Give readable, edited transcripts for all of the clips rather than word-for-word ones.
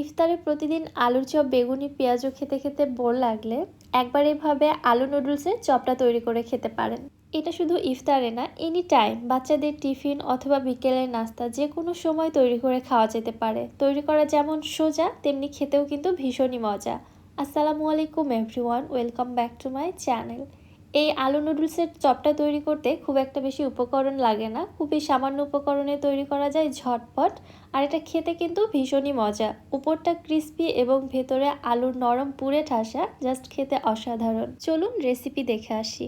ইফতারে প্রতিদিন আলুর চপ বেগুনি পেঁয়াজু খেতে খেতে বোর লাগলে একবার এভাবে আলু নুডলসের চপটা তৈরি করে খেতে পারেন। এটা শুধু ইফতারে না, এনি টাইম বাচ্চাদের টিফিন অথবা বিকেলের নাস্তা যে কোনো সময় তৈরি করে খাওয়া যেতে পারে। তৈরি করা যেমন সোজা তেমনি খেতেও কিন্তু ভীষণই মজা। আসসালামু আলাইকুম everyone, welcome back to my channel. এই আলু নুডলসের চপটা তৈরি করতে খুব একটা বেশি উপকরণ লাগে না, খুবই সামান্য উপকরণে তৈরি করা যায় ঝটপট। আর এটা খেতে কিন্তু ভীষণই মজা, উপরটা ক্রিস্পি এবং ভেতরে আলুর নরম পুরে ঠাসা, জাস্ট খেতে অসাধারণ। চলুন রেসিপি দেখে আসি।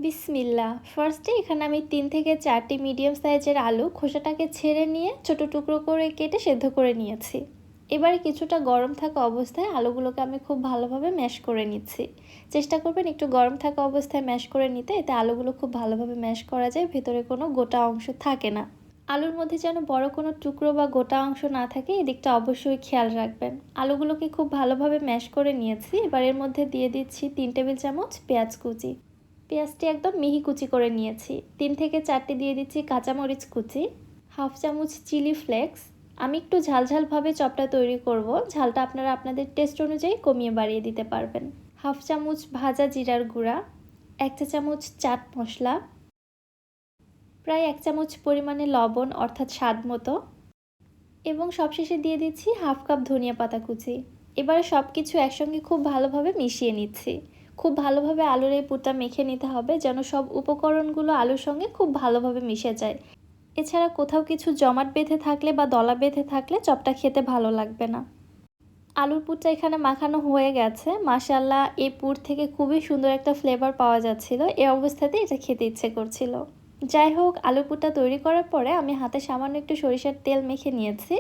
বিসমিল্লা। ফার্স্টে এখানে আমি 3 থেকে 4টি মিডিয়াম সাইজের আলু খোসাটাকে ছেড়ে নিয়ে ছোট টুকরো করে কেটে সেদ্ধ করে নিয়েছি। এবারে কিছুটা গরম থাকা অবস্থায় আলুগুলোকে আমি খুব ভালোভাবে ম্যাশ করে নিচ্ছি। চেষ্টা করবেন একটু গরম থাকা অবস্থায় ম্যাশ করে নিতে, এতে আলুগুলো খুব ভালোভাবে ম্যাশ করা যায়, ভেতরে কোনো গোটা অংশ থাকে না। আলুর মধ্যে যেন বড় কোনো টুকরো বা গোটা অংশ না থাকে, এদিকটা অবশ্যই খেয়াল রাখবেন। আলুগুলোকে খুব ভালোভাবে ম্যাশ করে নিয়েছি। এবার এর মধ্যে দিয়ে দিচ্ছি 3 টেবিল চামচ পেঁয়াজ কুচি। পেঁয়াজটি একদম মিহি কুচি করে নিয়েছি। 3 থেকে 4টি দিয়ে দিচ্ছি কাঁচামরিচ কুচি, হাফ চামচ চিলি ফ্লেক্স। আমি একটু ঝালঝালভাবে চপটা তৈরি করব, ঝালটা আপনারা আপনাদের টেস্ট অনুযায়ী কমিয়ে বাড়িয়ে দিতে পারবেন। হাফ চামচ ভাজা জিরার গুঁড়া, 1 চা-চামচ চাট মশলা, প্রায় 1 চামচ পরিমাণে লবণ অর্থাৎ স্বাদ মতো, এবং সবশেষে দিয়ে দিচ্ছি হাফ কাপ ধনিয়া পাতা কুচি। এবারে সব কিছু একসঙ্গে খুব ভালোভাবে মিশিয়ে নিচ্ছি। খুব ভালোভাবে আলুর এই পুরটা মেখে নিতে হবে, যেন সব উপকরণগুলো আলুর সঙ্গে খুব ভালোভাবে মিশে যায়। এছাড়া কোথাও কিছু জমাট বেঁধে থাকলে বা দলা বেঁধে থাকলে চপটা খেতে ভালো লাগবে না। আলুর পুরটা এখানে মাখানো হয়ে গেছে। মাশাআল্লাহ, এই পুর থেকে খুবই সুন্দর একটা ফ্লেভার পাওয়া যাচ্ছিল। এই অবস্থাতে এটা খেতে ইচ্ছে করছিল। যাই হোক, আলুর পুরটা তৈরি করার পরে আমি হাতে সামান্য একটু সরিষার তেল মেখে নিয়েছি।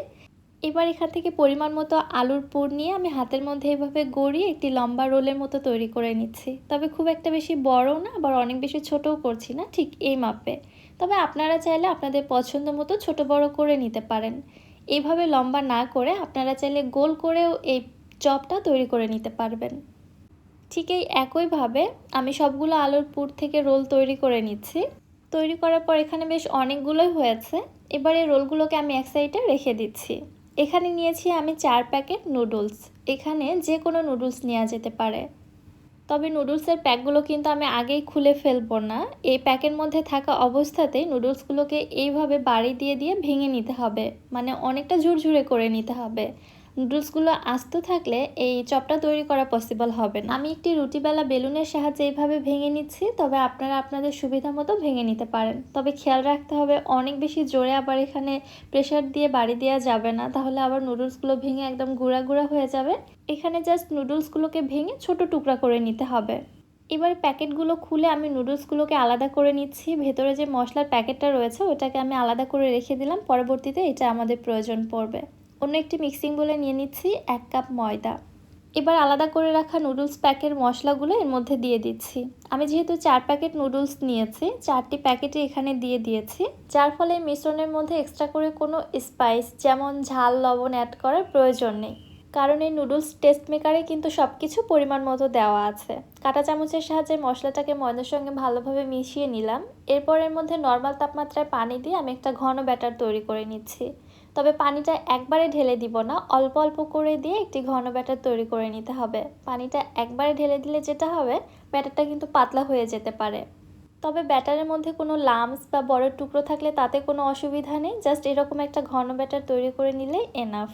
এবার এখান থেকে পরিমাণ মতো আলুর পুর নিয়ে আমি হাতের মধ্যে এভাবে গড়িয়ে একটি লম্বা রোলের মতো তৈরি করে নিচ্ছি। তবে খুব একটা বেশি বড়ও না, আবার অনেক বেশি ছোটও করছি না, ঠিক এই মাপে। তবে আপনারা চাইলে আপনাদের পছন্দ মতো ছোট বড় করে নিতে পারেন। এইভাবে লম্বা না করে আপনারা চাইলে গোল করেও এই চপটা তৈরি করে নিতে পারবেন। ঠিক এই একইভাবে আমি সবগুলো আলুর পুর থেকে রোল তৈরি করে নিচ্ছি। তৈরি করার পর এখানে বেশ অনেকগুলোই হয়েছে। এবার এই রোলগুলোকে আমি এক সাইডে রেখে দিচ্ছি। এখানে নিয়েছি আমি 4 প্যাকেট নুডলস। এখানে যে কোনো নুডলস নেওয়া যেতে পারে, তবে নুডলসের প্যাকগুলো কিন্তু আমি আগেই খুলে ফেলবো না। এই প্যাকের মধ্যে থাকা অবস্থাতেই নুডলসগুলোকে এইভাবে বাড়ি দিয়ে দিয়ে ভেঙে নিতে হবে, মানে অনেকটা ঝুরঝুরে করে নিতে হবে। নুডলসগুলো আস্ত থাকলে এই চপটা তৈরি করা পসিবল হবে না। আমি একটি রুটিবেলা বেলুনের সাহায্যে এইভাবে ভেঙে নিচ্ছি, তবে আপনারা আপনাদের সুবিধা মতো ভেঙে নিতে পারেন। তবে খেয়াল রাখতে হবে অনেক বেশি জোরে আবার এখানে প্রেসার দিয়ে বাড়ি দেওয়া যাবে না, তাহলে আবার নুডলসগুলো ভেঙে একদম গুঁড়া গুঁড়া হয়ে যাবে। এখানে জাস্ট নুডলসগুলোকে ভেঙে ছোট টুকরা করে নিতে হবে। এবার প্যাকেটগুলো খুলে আমি নুডলসগুলোকে আলাদা করে নিচ্ছি। ভেতরে যে মশলার প্যাকেটটা রয়েছে ওটাকে আমি আলাদা করে রেখে দিলাম, পরবর্তীতে এটা আমাদের প্রয়োজন পড়বে। অন্য একটি মিক্সিং বলে নিয়ে নিচ্ছি 1 কাপ ময়দা। এবার আলাদা করে রাখা নুডলস প্যাকের মশলাগুলো এর মধ্যে দিয়ে দিচ্ছি। আমি যেহেতু 4 প্যাকেট নুডলস নিয়েছি, 4টি প্যাকেটই এখানে দিয়ে দিয়েছি, যার ফলে এই মিশ্রণের মধ্যে এক্সট্রা করে কোনো স্পাইস যেমন ঝাল লবণ অ্যাড করার প্রয়োজন নেই, কারণ এই নুডলস টেস্ট মেকারে কিন্তু সব কিছু পরিমাণ মতো দেওয়া আছে। কাঁটা চামচের সাহায্যে মশলাটাকে ময়দার সঙ্গে ভালোভাবে মিশিয়ে নিলাম। এরপর এর মধ্যে নর্মাল তাপমাত্রায় পানি দিয়ে আমি একটা ঘন ব্যাটার তৈরি করে নিচ্ছি। তবে পানিটা একবারে ঢেলে দিব না, অল্প অল্প করে দিয়ে একটি ঘন ব্যাটার তৈরি করে নিতে হবে। পানিটা একবারে ঢেলে দিলে যেটা হবে, ব্যাটারটা কিন্তু পাতলা হয়ে যেতে পারে। তবে ব্যাটারের মধ্যে কোনো লাম্পস বা বড় টুকরো থাকলে তাতে কোনো অসুবিধা নেই, জাস্ট এরকম একটা ঘন ব্যাটার তৈরি করে নিলেই এনাফ।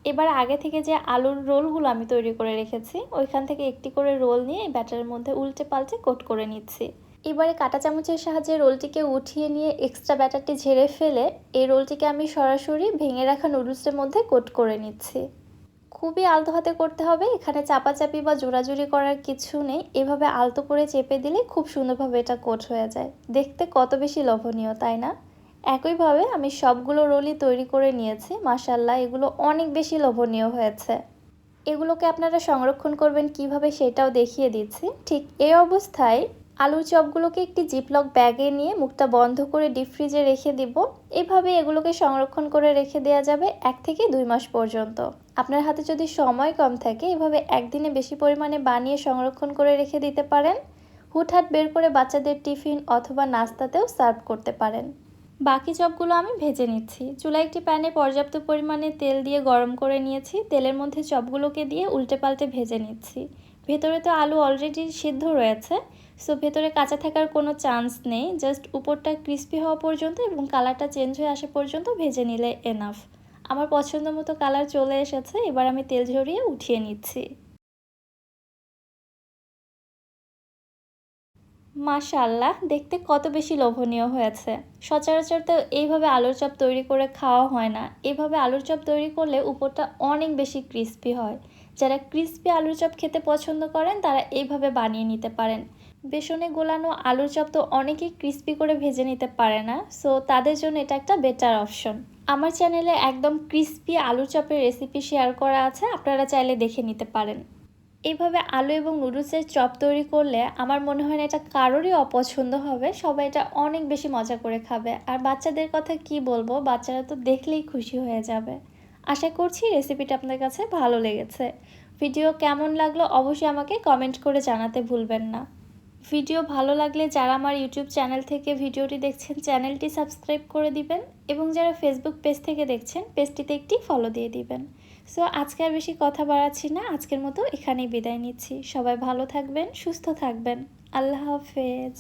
এবার আগে থেকে যে আলুর রোলগুলো আমি তৈরি করে রেখেছি, ওইখান থেকে একটি করে রোল নিয়ে এই ব্যাটারের মধ্যে উল্টে পাল্টে কোট করে নিচ্ছি। এবারে কাঁটা চামচের সাহায্যে রোলটিকে উঠিয়ে নিয়ে এক্সট্রা ব্যাটারটি ঝেড়ে ফেলে এই রোলটিকে আমি সরাসরি ভেঙে রাখা নুডলসের মধ্যে কোট করে নিচ্ছি। খুবই আলতো হাতে করতে হবে, এখানে চাপাচাপি বা জোড়াজুড়ি করার কিছু নেই। এভাবে আলতো করে চেপে দিলে খুব সুন্দরভাবে এটা কোট হয়ে যায়। দেখতে কত বেশি লোভনীয়, তাই না? একইভাবে আমি সবগুলো রোলই তৈরি করে নিয়েছি। মাশাআল্লাহ, এগুলো অনেক বেশি লোভনীয় হয়েছে। এগুলোকে আপনারা সংরক্ষণ করবেন কিভাবে সেটাও দেখিয়ে দিচ্ছি। ঠিক এই অবস্থায় আলুর চপগুলোকে একটি জিপলক ব্যাগে নিয়ে মুখটা বন্ধ করে ডিপ ফ্রিজে রেখে দিব। এভাবে এগুলোকে সংরক্ষণ করে রেখে দেওয়া যাবে 1 থেকে 2 মাস পর্যন্ত। আপনার হাতে যদি সময় কম থাকে, এভাবে একদিনে বেশি পরিমাণে বানিয়ে সংরক্ষণ করে রেখে দিতে পারেন। হুটহাট বের করে বাচ্চাদের টিফিন অথবা নাস্তাতেও সার্ভ করতে পারেন। বাকি চপগুলো আমি ভেজে নিচ্ছি। চুলায় একটি প্যানে পর্যাপ্ত পরিমাণে তেল দিয়ে গরম করে নিয়েছি। তেলের মধ্যে চপগুলোকে দিয়ে উল্টে পাল্টে ভেজে নিচ্ছি। ভেতরে তো আলু অলরেডি সিদ্ধ রয়েছে, সো ভেতরে কাঁচা থাকার কোনো চান্স নেই। জাস্ট উপরটা ক্রিস্পি হওয়া পর্যন্ত এবং কালারটা চেঞ্জ হয়ে আসা পর্যন্ত ভেজে নিলে এনাফ। আমার পছন্দ মতো কালার চলে এসেছে, এবার আমি তেল ঝরিয়ে উঠিয়ে নিচ্ছি। মাশাআল্লাহ, দেখতে কত বেশি লোভনীয় হয়েছে। সচরাচর তো এইভাবে আলুর চপ তৈরি করে খাওয়া হয় না। এভাবে আলুর চপ তৈরি করলে উপরটা অনেক বেশি ক্রিস্পি হয়। যারা ক্রিস্পি আলুর চপ খেতে পছন্দ করেন তারা এইভাবে বানিয়ে নিতে পারেন। বেসনে গোলানো আলুর চপ তো অনেকেই ক্রিস্পি করে ভেজে নিতে পারে না, সো তাদের জন্য এটা একটা বেটার অপশন। আমার চ্যানেলে একদম ক্রিস্পি আলুর চপের রেসিপি শেয়ার করা আছে, আপনারা চাইলে দেখে নিতে পারেন। এইভাবে আলু এবং নুডলসের চপ তৈরি করলে আমার মনে হয় না এটা কারোরই অপছন্দ হবে। সবাই এটা অনেক বেশি মজা করে খাবে। আর বাচ্চাদের কথা কি বলবো, বাচ্চারা তো দেখলেই খুশি হয়ে যাবে। আশা করছি রেসিপিটা আপনাদের কাছে ভালো লেগেছে। ভিডিও কেমন লাগলো অবশ্যই আমাকে কমেন্ট করে জানাতে ভুলবেন না। ভিডিও ভালো লাগলে যারা আমার ইউটিউব চ্যানেল থেকে ভিডিওটি দেখছেন চ্যানেলটি সাবস্ক্রাইব করে দিবেন, এবং যারা ফেসবুক পেজ থেকে দেখছেন পেজটিতে একটি ফলো দিয়ে দিবেন। সো আজকে আর বেশি কথা বাড়াচ্ছি না, আজকের মতো এখানেই বিদায় নিচ্ছি। সবাই ভালো থাকবেন, সুস্থ থাকবেন। আল্লাহ হাফেজ।